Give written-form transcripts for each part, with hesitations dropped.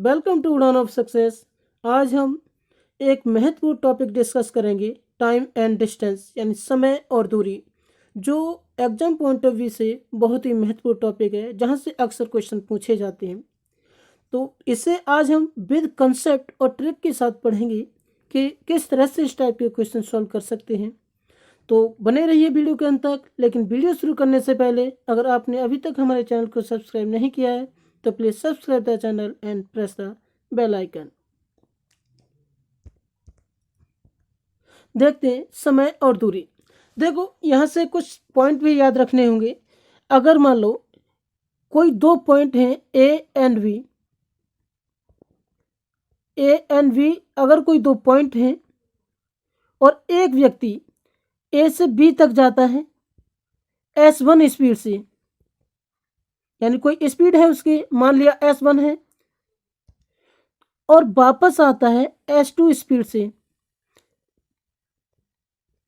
Welcome to उड़ान of success. आज हम एक महत्वपूर्ण टॉपिक डिस्कस करेंगे, टाइम एंड डिस्टेंस यानी समय और दूरी, जो एग्जाम पॉइंट ऑफ व्यू से बहुत ही महत्वपूर्ण टॉपिक है, जहां से अक्सर क्वेश्चन पूछे जाते हैं। तो इसे आज हम विद कंसेप्ट और ट्रिक के साथ पढ़ेंगे कि किस तरह से इस टाइप के क्वेश्चन सॉल्व कर सकते हैं। तो बने रहिए वीडियो के अंत तक। लेकिन वीडियो शुरू करने से पहले अगर आपने अभी तक हमारे चैनल को सब्सक्राइब नहीं किया है तो please subscribe the channel and press the bell icon. देखते हैं समय और दूरी। देखो, यहाँ से कुछ पॉइंट भी याद रखने होंगे। अगर मान लो कोई दो पॉइंट हैं ए एंड वी, अगर कोई दो पॉइंट हैं और एक व्यक्ति ए से बी तक जाता है S1 स्पीड से, यानी कोई स्पीड है उसकी, मान लिया S1 है, और वापस आता है S2 स्पीड से।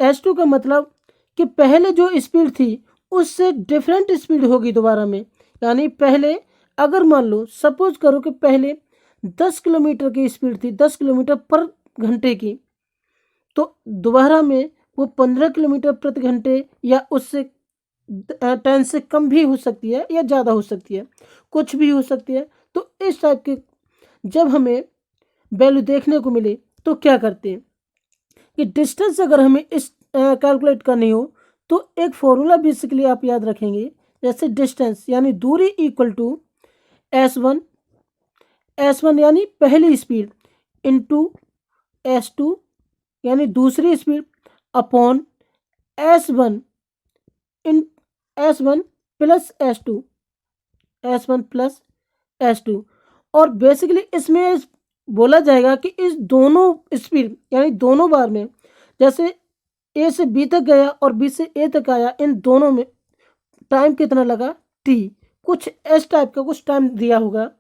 S2 का मतलब कि पहले जो स्पीड थी उससे डिफरेंट स्पीड होगी दोबारा में। यानी पहले अगर मान लो सपोज करो कि पहले 10 किलोमीटर की स्पीड थी, 10 किलोमीटर पर घंटे की, तो दोबारा में वो 15 किलोमीटर प्रति घंटे या उससे 10 से कम भी हो सकती है या ज़्यादा हो सकती है, कुछ भी हो सकती है। तो इस टाइप के जब हमें वैल्यू देखने को मिले तो क्या करते हैं कि डिस्टेंस अगर हमें इस कैलकुलेट करनी हो तो एक फॉर्मूला बेसिकली आप याद रखेंगे। जैसे डिस्टेंस यानी दूरी इक्वल टू S1 यानी पहली स्पीड इंटू S2 यानी दूसरी speed upon S1 plus S2 और बेसिकली इसमें बोला जाएगा कि इस दोनों स्पीड यानी दोनों बार में, जैसे ए से बी तक गया और बी से ए तक आया, इन दोनों में टाइम कितना लगा t, कुछ इस टाइप का कुछ टाइम दिया होगा,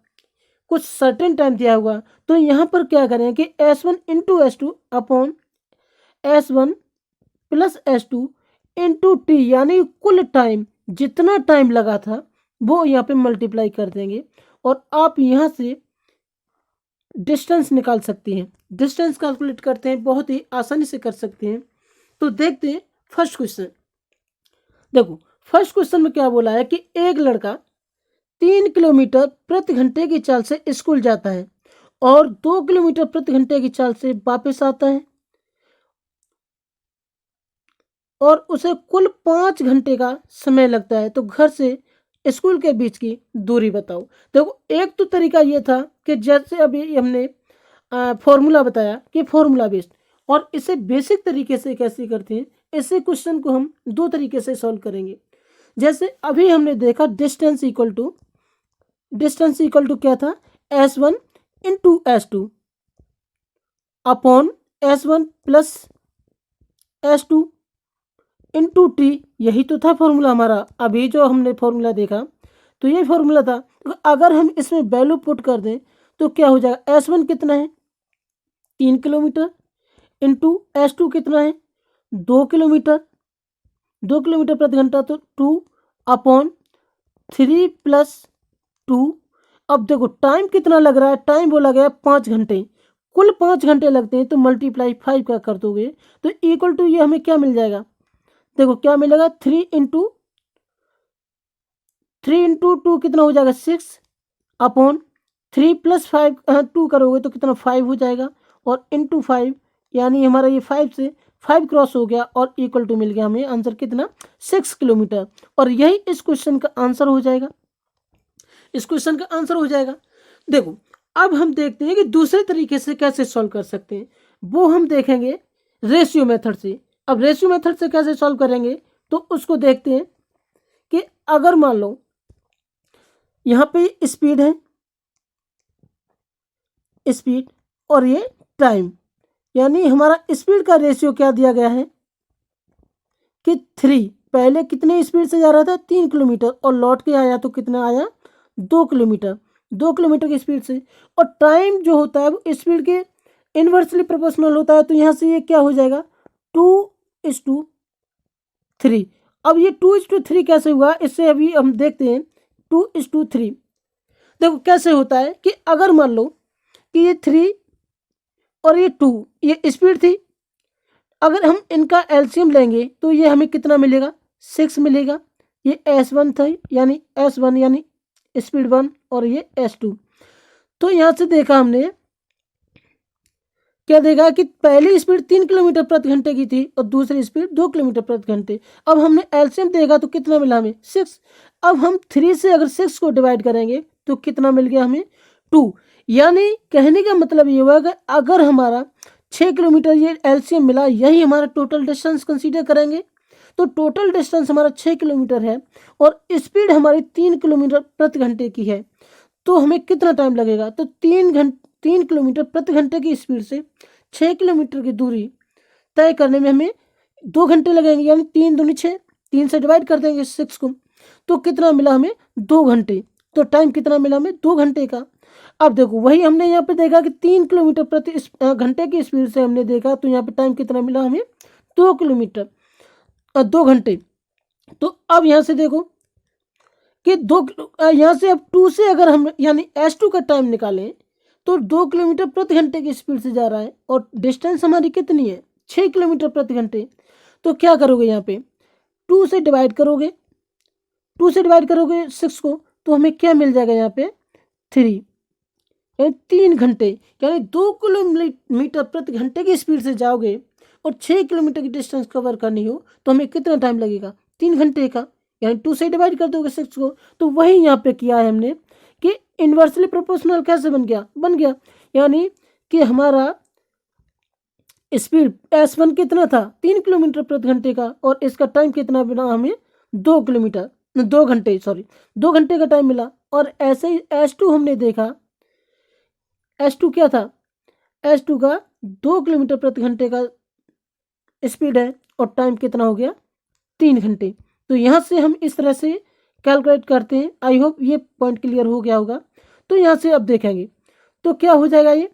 कुछ सर्टेन टाइम दिया होगा। तो यहाँ पर क्या करें कि S1 into S2 upon S1 plus S2 into T, यानी कुल टाइम जितना टाइम लगा था वो यहाँ पे मल्टीप्लाई कर देंगे और आप यहाँ से डिस्टेंस निकाल सकते हैं। डिस्टेंस कैलकुलेट करते हैं, बहुत ही आसानी से कर सकते हैं। तो देखते हैं फर्स्ट क्वेश्चन। देखो, फर्स्ट क्वेश्चन में क्या बोला है कि एक लड़का 3 किलोमीटर प्रति घंटे की चाल से स्कूल जाता है और 2 किलोमीटर प्रति घंटे की चाल से वापस आता है और उसे कुल 5 घंटे का समय लगता है। तो घर से स्कूल के बीच की दूरी बताओ। देखो, एक तो तरीका ये था कि जैसे अभी हमने फॉर्मूला बताया कि फॉर्मूला बेस्ड, और इसे बेसिक तरीके से कैसे करते हैं, इसे क्वेश्चन को हम दो तरीके से सॉल्व करेंगे। जैसे अभी हमने देखा डिस्टेंस इक्वल टू क्या था, S1 into S2 upon S1 plus S2 into T, यही तो था फॉर्मूला हमारा। अभी जो हमने फॉर्मूला देखा तो ये फॉर्मूला था। अगर हम इसमें वैल्यू पुट कर दें तो क्या हो जाएगा, S1 कितना है 3 किलोमीटर इंटू S2 कितना है 2 किलोमीटर प्रति घंटा, तो 2 अपॉन 3 प्लस 2। अब देखो टाइम कितना लग रहा है, टाइम बोला गया 5 घंटे, कुल 5 घंटे लगते हैं, तो मल्टीप्लाई 5 का कर दोगे तो इक्वल टू ये हमें क्या मिल जाएगा, देखो क्या मिलेगा, 3 इंटू 2 कितना हो जाएगा 6 अपॉन 3 प्लस 5 2 करोगे तो कितना 5 हो जाएगा, और इंटू 5 यानी हमारा ये 5 से 5 क्रॉस हो गया और इक्वल टू मिल गया हमें आंसर कितना 6 किलोमीटर। और यही इस क्वेश्चन का आंसर हो जाएगा, देखो, अब हम देखते हैं कि दूसरे तरीके से कैसे सॉल्व कर सकते हैं, वो हम देखेंगे रेशियो मेथड से। अब रेशियो मेथड से कैसे सॉल्व करेंगे तो उसको देखते हैं कि अगर मान लो यहाँ पे स्पीड है, स्पीड और ये टाइम, यानी हमारा स्पीड का रेशियो क्या दिया गया है कि 3, पहले कितने स्पीड से जा रहा था 3 किलोमीटर और लौट के आया तो कितना आया 2 किलोमीटर की स्पीड से, और टाइम जो होता है वो स्पीड के इन्वर्सली प्रोपोर्शनल होता है। तो यहाँ से ये क्या हो जाएगा 2:3। अब ये 2:3 कैसे हुआ, इससे अभी हम देखते हैं। 2:3 देखो कैसे होता है कि अगर मान लो कि ये 3 और ये 2 ये स्पीड थी। अगर हम इनका एलसीएम लेंगे तो ये हमें कितना मिलेगा, 6 मिलेगा। ये S1 था, यानी S1 यानी स्पीड 1, और ये S2। तो यहाँ से देखा हमने क्या देखा कि पहली स्पीड 3 किलोमीटर प्रति घंटे की थी और दूसरी स्पीड 2 किलोमीटर प्रति घंटे। अब हमने एलसीएम देखा तो कितना मिला हमें, 6। अब हम 3 से अगर 6 को डिवाइड करेंगे तो कितना मिल गया हमें, 2। यानी कहने का मतलब ये हुआ कि अगर हमारा 6 किलोमीटर ये एलसीएम मिला, यही हमारा टोटल डिस्टेंस कंसीडर करेंगे, तो टोटल डिस्टेंस हमारा 6 किलोमीटर है और स्पीड हमारी 3 किलोमीटर प्रति घंटे की है, तो हमें कितना टाइम लगेगा, तो 3 किलोमीटर प्रति घंटे की स्पीड से 6 किलोमीटर की दूरी तय करने में हमें 2 घंटे लगेंगे। यानी 3 दूनी 6, 3 से डिवाइड कर देंगे 6 को, तो कितना मिला हमें, 2 घंटे। तो टाइम कितना मिला हमें, 2 घंटे का। अब देखो वही हमने यहाँ पे देखा कि 3 किलोमीटर प्रति घंटे की स्पीड से हमने देखा, तो यहाँ पे टाइम कितना मिला हमें, 2 किलोमीटर 2 घंटे। तो अब यहाँ से देखो कि यहाँ से अब 2 से अगर हम यानी S2 का टाइम निकालें तो 2 किलोमीटर प्रति घंटे की स्पीड से जा रहा है और डिस्टेंस हमारी कितनी है, 6 किलोमीटर प्रति घंटे। तो क्या करोगे, यहाँ पे 2 से डिवाइड करोगे, 2 से डिवाइड करोगे 6 को, तो हमें क्या मिल जाएगा यहाँ पे, 3, यानी 3 घंटे। यानी 2 किलोमीटर प्रति घंटे की स्पीड से जाओगे और 6 किलोमीटर की डिस्टेंस कवर करनी हो तो हमें कितना टाइम लगेगा, 3 घंटे का। यानी 2 से डिवाइड कर दोगे 6 को, तो वही यहाँ पे किया है हमने कि इन्वर्सली प्रोपोर्शनल कैसे बन गया, यानी कि हमारा स्पीड S1 कितना था, 3 किलोमीटर प्रति घंटे का, और इसका टाइम कितना मिला हमें, 2 घंटे का टाइम मिला। और ऐसे ही S2 हमने देखा, S2 क्या था, S2 का 2 किलोमीटर प्रति घंटे का स्पीड है और टाइम कितना हो गया, 3 घंटे। तो यहाँ से हम इस तरह से कैलकुलेट करते हैं। आई होप ये पॉइंट क्लियर हो गया होगा। तो यहाँ से अब देखेंगे तो क्या हो जाएगा ये,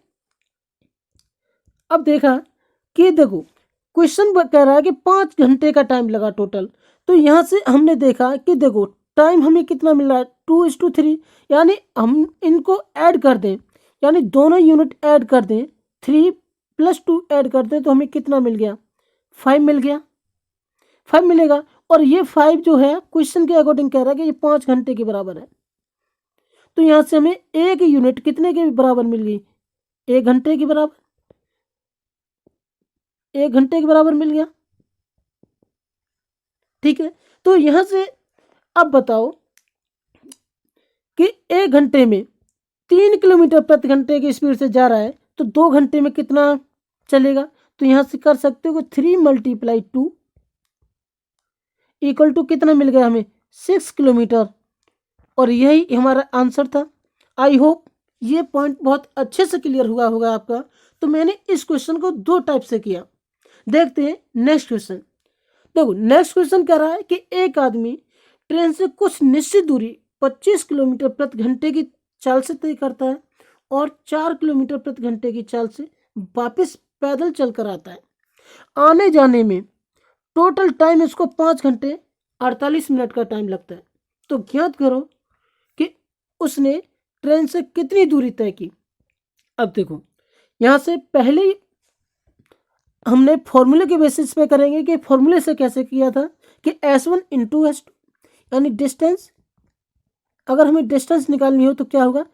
अब देखा कि देखो क्वेश्चन कह रहा है कि 5 घंटे का टाइम लगा टोटल। तो यहाँ से हमने देखा कि देखो टाइम हमें कितना मिल रहा है, 2:3, यानी हम इनको ऐड कर दें, यानी दोनों यूनिट ऐड कर दें, 3 + 2 ऐड कर दें, तो हमें कितना मिल गया, 5 मिल गया, 5 मिलेगा। और ये 5 जो है क्वेश्चन के अकॉर्डिंग कह रहा है कि ये 5 घंटे के बराबर है। तो यहाँ से हमें एक यूनिट कितने के बराबर मिल गई, 1 घंटे के बराबर, 1 घंटे के बराबर मिल गया। ठीक है, तो यहाँ से अब बताओ कि 1 घंटे में 3 किलोमीटर प्रति घंटे की स्पीड से जा रहा है, तो 2 घंटे में कितना चलेगा। तो यहाँ से कर सकते हो कि 3 × 2 = कितना मिल गया हमें, 6 किलोमीटर। और यही हमारा आंसर था। आई होप ये पॉइंट बहुत अच्छे से क्लियर हुआ होगा आपका। तो मैंने इस क्वेश्चन को 2 टाइप से किया। देखते हैं नेक्स्ट क्वेश्चन। देखो नेक्स्ट क्वेश्चन कह रहा है कि एक आदमी ट्रेन से कुछ निश्चित दूरी 25 किलोमीटर प्रति घंटे की चाल से तय करता है और 4 किलोमीटर प्रति घंटे की चाल से वापस पैदल चलकर आता है। आने जाने में टोटल टाइम इसको 5 घंटे 48 मिनट का टाइम लगता है। तो ज्ञात करो कि उसने ट्रेन से कितनी दूरी तय की। अब देखो यहाँ से पहले ही हमने फॉर्मूले के बेसिस पे करेंगे कि फॉर्मूले से कैसे किया था कि S1 × S2, यानी डिस्टेंस, अगर हमें डिस्टेंस निकालनी हो तो क्या होगा।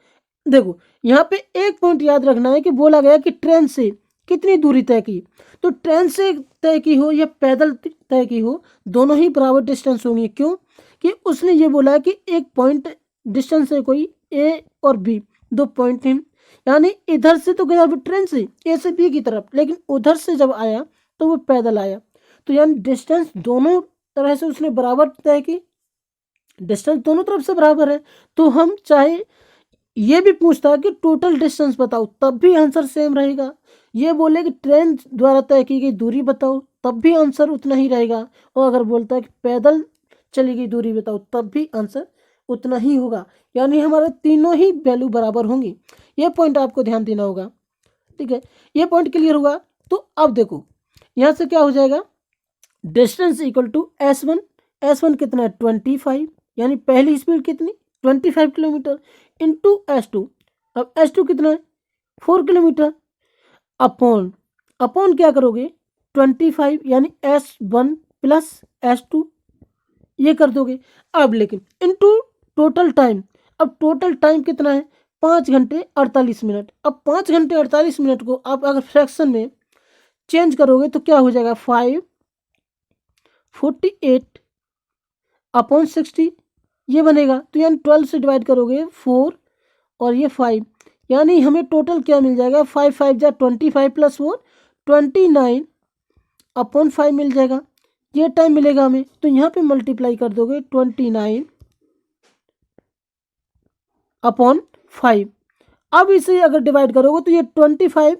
देखो यहाँ पे एक पॉइंट याद रखना है कि बोला गया कि ट्रेन से कितनी दूरी तय की। तो ट्रेन से तय की हो या पैदल तय की हो, दोनों ही बराबर डिस्टेंस होंगी। क्यों कि उसने ये बोला है कि एक पॉइंट डिस्टेंस है कोई A और B, 2 पॉइंट हैं, यानी इधर से तो गया ट्रेन से A से B की तरफ, लेकिन उधर से जब आया तो वो पैदल आया। तो यानी डिस्टेंस दोनों तरह से उसने बराबर तय की, डिस्टेंस दोनों तरफ से बराबर है। तो हम चाहे ये भी पूछता कि टोटल डिस्टेंस बताओ, तब भी आंसर सेम रहेगा। ये बोले कि ट्रेन द्वारा तय की गई दूरी बताओ, तब भी आंसर उतना ही रहेगा। और अगर बोलता है कि पैदल चली गई दूरी बताओ, तब भी आंसर उतना ही होगा। यानी हमारे तीनों ही वैल्यू बराबर होंगी। ये पॉइंट आपको ध्यान देना होगा। ठीक है, ये पॉइंट क्लियर होगा। तो अब देखो यहाँ से क्या हो जाएगा, डिस्टेंस = S1, S1 कितना है 25, यानी पहली स्पीड कितनी 25 किलोमीटर, इंटू S2। अब S2 कितना है 4 किलोमीटर अपॉन अपॉन क्या करोगे 25 यानी S1 प्लस S2 ये कर दोगे। अब लेकिन इनटू टोटल टाइम, अब टोटल टाइम कितना है 5 घंटे 48 मिनट। अब 5 घंटे 48 मिनट को आप अगर फ्रैक्शन में चेंज करोगे तो क्या हो जाएगा 548 अपॉन 60 ये बनेगा। तो यानी 12 से डिवाइड करोगे 4 और ये 5 यानी हमें टोटल क्या मिल जाएगा 5 5 जा 25 प्लस 4 29 अपॉन 5 मिल जाएगा। ये टाइम मिलेगा हमें तो यहाँ पे मल्टीप्लाई कर दोगे 29 अपॉन 5। अब इसे अगर डिवाइड करोगे तो ये 25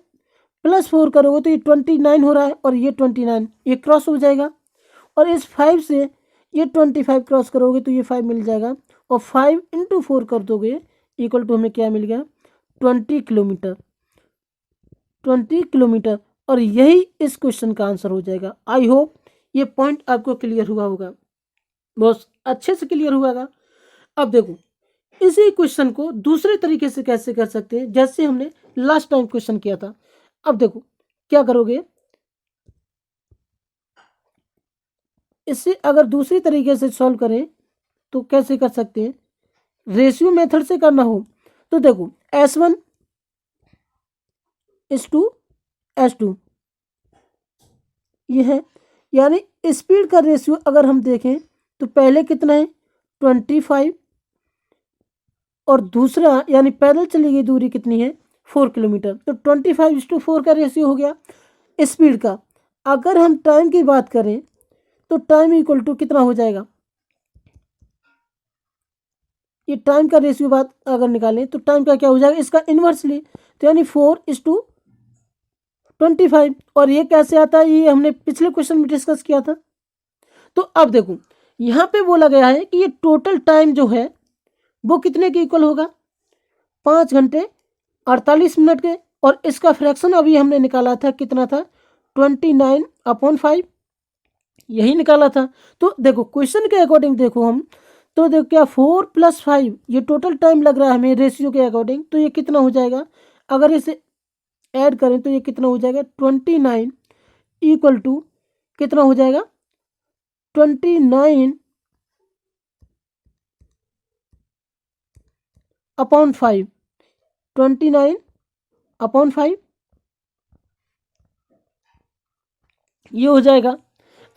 प्लस 4 करोगे तो ये 29 हो रहा है और ये 29 ये क्रॉस हो जाएगा और इस 5 से ये 25 क्रॉस करोगे तो ये 5 मिल जाएगा और 5 इंटू 4 कर दोगे इक्वल टू हमें क्या मिल गया 20 किलोमीटर 20 किलोमीटर। और यही इस क्वेश्चन का आंसर हो जाएगा। आई होप ये पॉइंट आपको क्लियर हुआ होगा, बहुत अच्छे से क्लियर हुआ होगा। अब देखो इसी क्वेश्चन को दूसरे तरीके से कैसे कर सकते हैं, जैसे हमने लास्ट टाइम क्वेश्चन किया था। अब देखो क्या करोगे, इससे अगर दूसरी तरीके से सॉल्व करें तो कैसे कर सकते हैं, रेशियो मेथड से करना हो तो देखो S1 इज टू S2 ये है, यानी स्पीड का रेशियो अगर हम देखें तो पहले कितना है 25 और दूसरा यानी पैदल चली गई दूरी कितनी है 4 किलोमीटर। तो 25:4 का रेशियो हो गया स्पीड का। अगर हम टाइम की बात करें तो टाइम इक्वल टू कितना हो जाएगा, ये टाइम का रेशियो बात अगर निकालें तो टाइम का क्या हो जाएगा इसका इन्वर्सली, तो यानी 4:25। और ये कैसे आता है ये हमने पिछले क्वेश्चन में डिस्कस किया था। तो अब देखो यहाँ पे बोला गया है कि ये टोटल टाइम जो है वो कितने के इक्वल होगा 5 घंटे 48 मिनट के, और इसका फ्रैक्शन अभी हमने निकाला था कितना था 29 अपॉन 5 यही निकाला था। तो देखो क्वेश्चन के अकॉर्डिंग देखो हम तो देखो क्या 4 + 5 ये टोटल टाइम लग रहा है हमें रेशियो के अकॉर्डिंग, तो ये कितना हो जाएगा अगर इसे ऐड करें तो ये कितना हो जाएगा 29 इक्वल टू कितना हो जाएगा 29 अपॉन 5 29 अपॉन 5 ये हो जाएगा।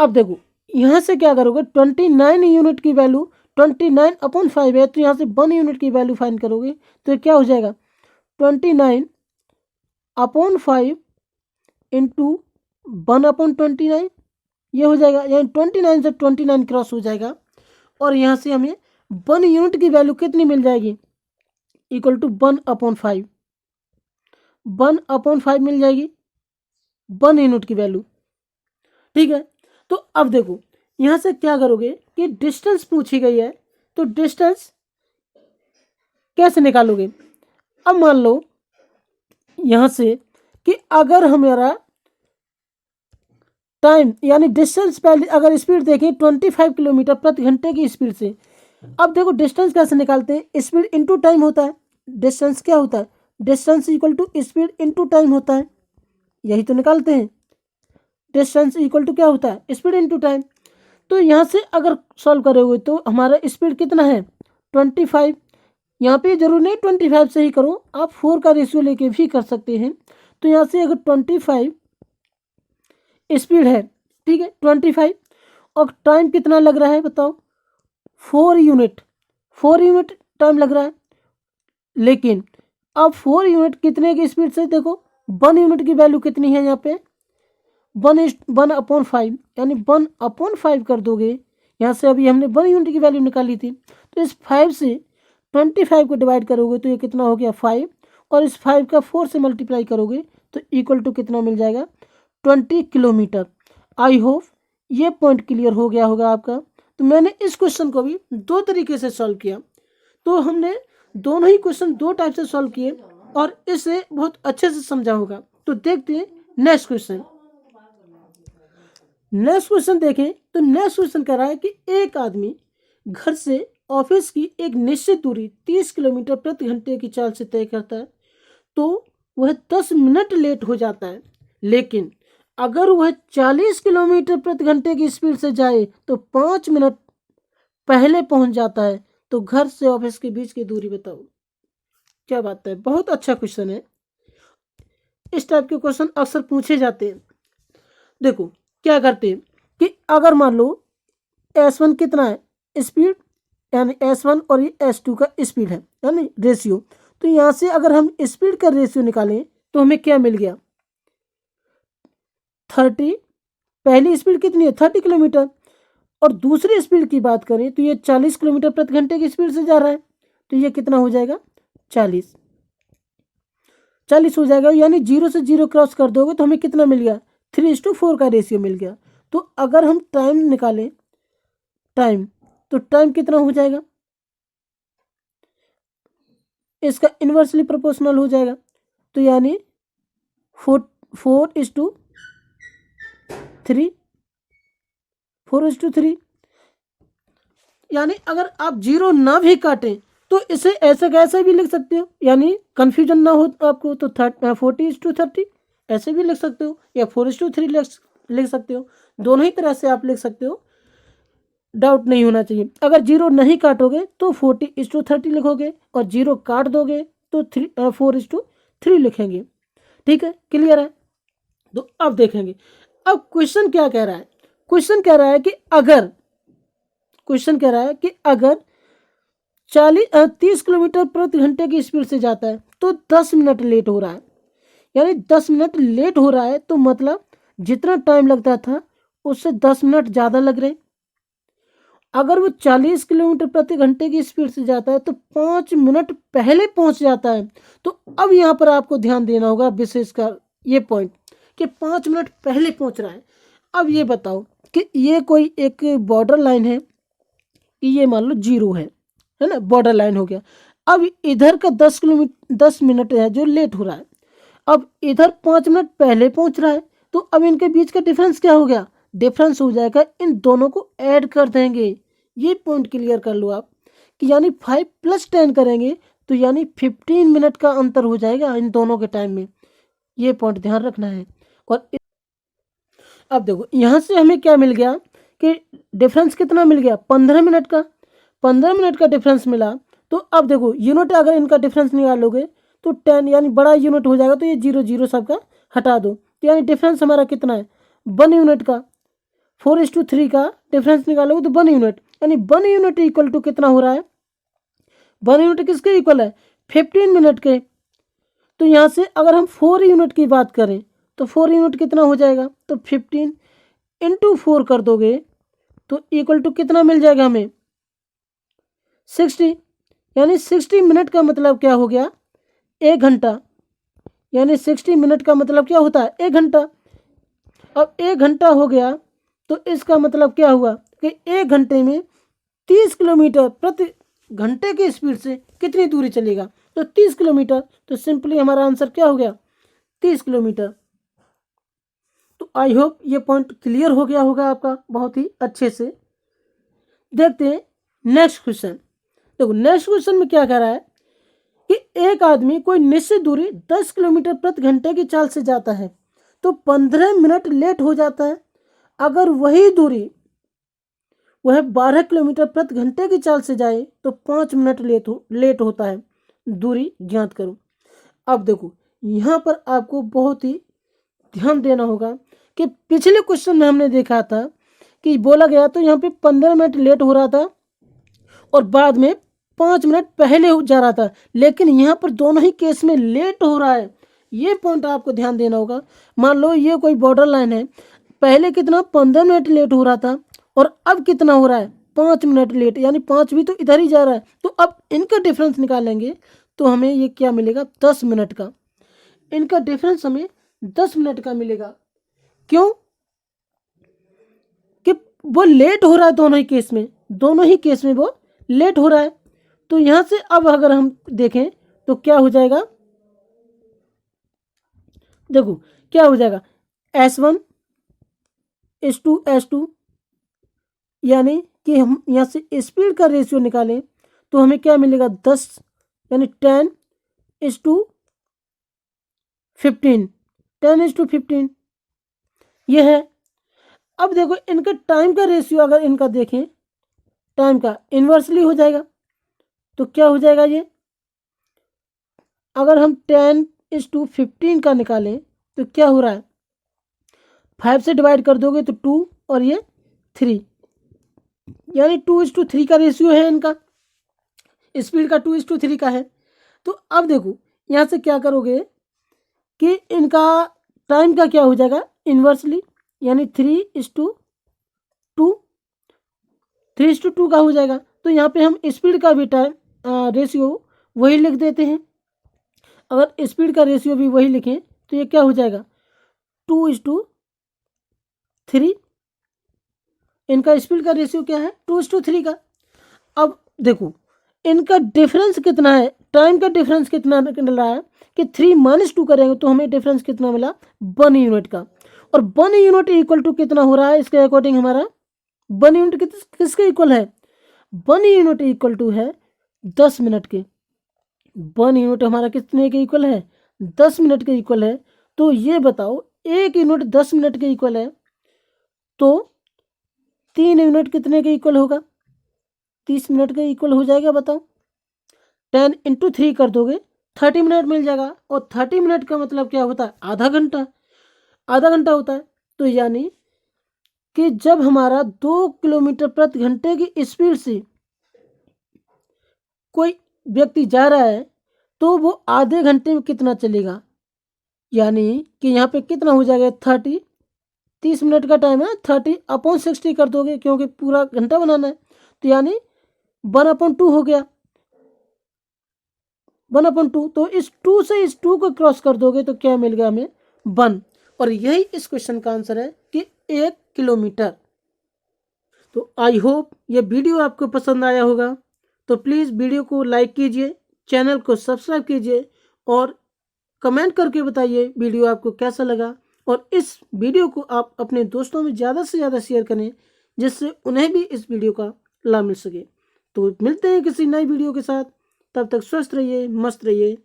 अब देखो यहाँ से क्या करोगे 29 यूनिट की वैल्यू 29 अपॉन 5 है तो यहाँ से 1 यूनिट की वैल्यू फाइंड करोगे तो ये क्या हो जाएगा 29 अपॉन 5 इंटू 1 अपॉन 29 ये हो जाएगा, यानी 29 से 29 क्रॉस हो जाएगा और यहाँ से हमें 1 यूनिट की वैल्यू कितनी मिल जाएगी इक्वल टू 1 अपॉन 5 1 अपॉन 5 मिल जाएगी 1 यूनिट की वैल्यू। ठीक है, तो अब देखो यहाँ से क्या करोगे कि डिस्टेंस पूछी गई है तो डिस्टेंस कैसे निकालोगे। अब मान लो यहाँ से कि अगर हमारा टाइम यानी डिस्टेंस पहले अगर स्पीड देखें 25 किलोमीटर प्रति घंटे की स्पीड से, अब देखो डिस्टेंस कैसे निकालते हैं स्पीड इनटू टाइम होता है। डिस्टेंस क्या होता है distance equal to speed into time होता है, यही तो निकालते हैं। डिस्टेंस इक्वल टू क्या होता है स्पीड इनटू टाइम। तो यहाँ से अगर सॉल्व करोगे तो हमारा स्पीड कितना है 25, यहाँ पे जरूर नहीं 25 से ही करो आप 4 का रेशियो लेके भी कर सकते हैं। तो यहाँ से अगर 25 स्पीड है ठीक है 25 और टाइम कितना लग रहा है बताओ 4 यूनिट टाइम लग रहा है। लेकिन अब 4 यूनिट कितने की स्पीड से देखो 1 यूनिट की वैल्यू कितनी है यहाँ पे 1 अपॉन 5 यानी 1 अपॉन 5 कर दोगे। यहाँ से अभी हमने 1 यूनिट की वैल्यू निकाली थी तो इस 5 से 25 को डिवाइड करोगे तो ये कितना हो गया 5 और इस 5 का 4 से मल्टीप्लाई करोगे तो इक्वल टू कितना मिल जाएगा 20 किलोमीटर। आई होप ये पॉइंट क्लियर हो गया होगा आपका। तो मैंने इस क्वेश्चन को भी 2 तरीके से सॉल्व किया, तो हमने दोनों ही क्वेश्चन 2 टाइप से सॉल्व किए और इसे बहुत अच्छे से समझा होगा। तो देखते हैं नेक्स्ट क्वेश्चन। नेक्स्ट क्वेश्चन देखें तो नेक्स्ट क्वेश्चन कह रहा है कि एक आदमी घर से ऑफिस की एक निश्चित दूरी 30 किलोमीटर प्रति घंटे की चाल से तय करता है, तो वह 10 मिनट लेट हो जाता है, लेकिन अगर वह 40 किलोमीटर प्रति घंटे की स्पीड से जाए तो 5 मिनट पहले पहुंच जाता है। तो घर से ऑफिस के बीच की दूरी बताओ। क्या बात है, बहुत अच्छा क्वेश्चन है। इस टाइप के क्वेश्चन अक्सर पूछे जाते हैं। देखो क्या करते हैं कि अगर मान लो S1 कितना है स्पीड, यानी S1 और ये S2 का स्पीड है यानी रेशियो। तो यहाँ से अगर हम स्पीड का रेशियो निकालें तो हमें क्या मिल गया, 30। पहली स्पीड कितनी है 30 किलोमीटर, और दूसरी स्पीड की बात करें तो ये 40 किलोमीटर प्रति घंटे की स्पीड से जा रहा है। तो ये कितना हो जाएगा 40 हो जाएगा, यानी 0 से 0 क्रॉस कर दोगे तो हमें कितना मिल गया 3:4 का रेशियो मिल गया। तो अगर हम टाइम निकालें टाइम, तो टाइम कितना हो जाएगा, इसका इन्वर्सली प्रोपोर्शनल हो जाएगा। तो यानी 4:3 4:3, यानी अगर आप 0 ना भी काटें तो इसे ऐसे कैसे भी लिख सकते हो, यानी कंफ्यूजन ना हो आपको तो 40:30 ऐसे भी लिख सकते हो, या 4:3 लिख सकते हो। दोनों ही तरह से आप लिख सकते हो, डाउट नहीं होना चाहिए। अगर 0 नहीं काटोगे तो 40:30 लिखोगे, और 0 काट दोगे तो 4:3 लिखेंगे। ठीक है, क्लियर है। तो अब देखेंगे, अब क्वेश्चन क्या कह रहा है। क्वेश्चन कह रहा है कि अगर 30 किलोमीटर प्रति घंटे की स्पीड से जाता है तो 10 मिनट लेट हो रहा है, यानी 10 मिनट लेट हो रहा है। तो मतलब जितना टाइम लगता था उससे 10 मिनट ज़्यादा लग रहे। अगर वो 40 किलोमीटर प्रति घंटे की स्पीड से जाता है तो 5 मिनट पहले पहुंच जाता है। तो अब यहाँ पर आपको ध्यान देना होगा विशेषकर ये पॉइंट कि 5 मिनट पहले पहुंच रहा है। अब ये बताओ कि ये कोई एक बॉर्डर लाइन है कि ये मान लो 0 है ना, बॉर्डर लाइन हो गया। अब इधर का 10 मिनट है जो लेट हो रहा है, अब इधर 5 मिनट पहले पहुंच रहा है। तो अब इनके बीच का डिफरेंस क्या हो गया, डिफरेंस हो जाएगा, इन दोनों को ऐड कर देंगे। ये पॉइंट क्लियर कर लो आप कि यानी 5 + 10 करेंगे तो यानी 15 मिनट का अंतर हो जाएगा इन दोनों के टाइम में। ये पॉइंट ध्यान रखना है। और अब देखो यहाँ से हमें क्या मिल गया कि डिफरेंस कितना मिल गया 15 मिनट का। 15 मिनट का डिफरेंस मिला। तो अब देखो यूनिट अगर इनका डिफरेंस निकालोगे तो 10 यानी बड़ा यूनिट हो जाएगा, तो ये 0 0 सबका हटा दो। तो यानी डिफरेंस हमारा कितना है 1 यूनिट का। 4:3 का डिफरेंस निकालोगे तो 1 यूनिट, यानी 1 यूनिट इक्वल टू कितना हो रहा है, 1 यूनिट किसके इक्वल है 15 मिनट के। तो यहाँ से अगर हम 4 यूनिट की बात करें तो 4 यूनिट कितना हो जाएगा, तो 15 × 4 कर दोगे तो इक्वल टू कितना मिल जाएगा हमें 60, यानी 60 मिनट का मतलब क्या हो गया 1 घंटा, यानी 60 मिनट का मतलब क्या होता है 1 घंटा। अब 1 घंटा हो गया तो इसका मतलब क्या हुआ कि 1 घंटे में 30 किलोमीटर प्रति घंटे की स्पीड से कितनी दूरी चलेगा, तो 30 किलोमीटर। तो सिंपली हमारा आंसर क्या हो गया 30 किलोमीटर। तो आई होप ये पॉइंट क्लियर हो गया होगा आपका बहुत ही अच्छे से। देखते हैं नेक्स्ट क्वेश्चन। देखो नेक्स्ट क्वेश्चन में क्या कह रहा है कि एक आदमी कोई निश्चित दूरी 10 किलोमीटर प्रति घंटे की चाल से जाता है तो 15 मिनट लेट हो जाता है। अगर वही दूरी वह 12 किलोमीटर प्रति घंटे की चाल से जाए तो 5 मिनट लेट होता है। दूरी ज्ञात करो। अब देखो यहाँ पर आपको बहुत ही ध्यान देना होगा कि पिछले क्वेश्चन में हमने देखा था कि बोला गया तो यहाँ पे 15 मिनट लेट हो रहा था और बाद में 5 मिनट पहले हो जा रहा था, लेकिन यहाँ पर दोनों ही केस में लेट हो रहा है। ये पॉइंट आपको ध्यान देना होगा। मान लो ये कोई बॉर्डर लाइन है, पहले कितना 15 मिनट लेट हो रहा था और अब कितना हो रहा है 5 मिनट लेट, यानी 5 भी तो इधर ही जा रहा है। तो अब इनका डिफरेंस निकालेंगे तो हमें ये क्या मिलेगा 10 मिनट का। इनका डिफरेंस हमें 10 मिनट का मिलेगा। क्यों कि वो लेट हो रहा है, दोनों ही केस में वो लेट हो रहा है। तो यहां से अब अगर हम देखें तो क्या हो जाएगा, देखो क्या हो जाएगा S1 S2 यानी कि हम यहाँ से स्पीड का रेशियो निकालें तो हमें क्या मिलेगा 10, यानी 10:8 15, 10:15 ये है। अब देखो इनका टाइम का रेशियो अगर इनका देखें, टाइम का इन्वर्सली हो जाएगा। तो क्या हो जाएगा ये, अगर हम 10:15 का निकालें तो क्या हो रहा है, 5 से डिवाइड कर दोगे तो 2 और ये 3, यानी 2:3 का रेशियो है इनका, स्पीड का 2:3 का है। तो अब देखो यहाँ से क्या करोगे कि इनका टाइम का क्या हो जाएगा इन्वर्सली, यानी 3:2, 3:2 का हो जाएगा। तो यहाँ पे हम स्पीड का भी टाइम रेशियो वही लिख देते हैं। अगर स्पीड का रेशियो भी वही लिखें तो ये क्या हो जाएगा 2:3। इनका स्पीड का रेशियो क्या है 2:3 का। अब देखो इनका डिफरेंस कितना है, टाइम का डिफरेंस कितना मिल रहा है कि 3 - 2 करेंगे तो हमें डिफरेंस कितना मिला 1 यूनिट का। और 1 यूनिट इक्वल टू कितना हो रहा है इसके अकॉर्डिंग, हमारा 1 यूनिट किसके इक्वल है, 1 यूनिट इक्वल टू है 10 मिनट के। 1 यूनिट हमारा कितने के इक्वल है 10 मिनट के इक्वल है। तो ये बताओ 1 यूनिट 10 मिनट के इक्वल है तो 3 यूनिट कितने के इक्वल होगा, 30 मिनट के इक्वल हो जाएगा। बताओ 10 × 3 कर दोगे 30 मिनट मिल जाएगा। और 30 मिनट का मतलब क्या होता है आधा घंटा, आधा घंटा होता है। तो यानी कि जब हमारा 2 किलोमीटर प्रति घंटे की स्पीड से कोई व्यक्ति जा रहा है तो वो आधे घंटे में कितना चलेगा, यानी कि यहाँ पे कितना हो जाएगा 30 मिनट का टाइम है, 30/60 कर दोगे क्योंकि पूरा घंटा बनाना है। तो यानी 1/2 हो गया, 1/2। तो इस 2 से इस 2 को क्रॉस कर दोगे तो क्या मिल गया हमें 1। और यही इस क्वेश्चन का आंसर है कि 1 किलोमीटर। तो आई होप ये वीडियो आपको पसंद आया होगा। तो प्लीज़ वीडियो को लाइक कीजिए, चैनल को सब्सक्राइब कीजिए और कमेंट करके बताइए वीडियो आपको कैसा लगा। और इस वीडियो को आप अपने दोस्तों में ज़्यादा से ज़्यादा शेयर करें जिससे उन्हें भी इस वीडियो का लाभ मिल सके। तो मिलते हैं किसी नई वीडियो के साथ, तब तक स्वस्थ रहिए, मस्त रहिए।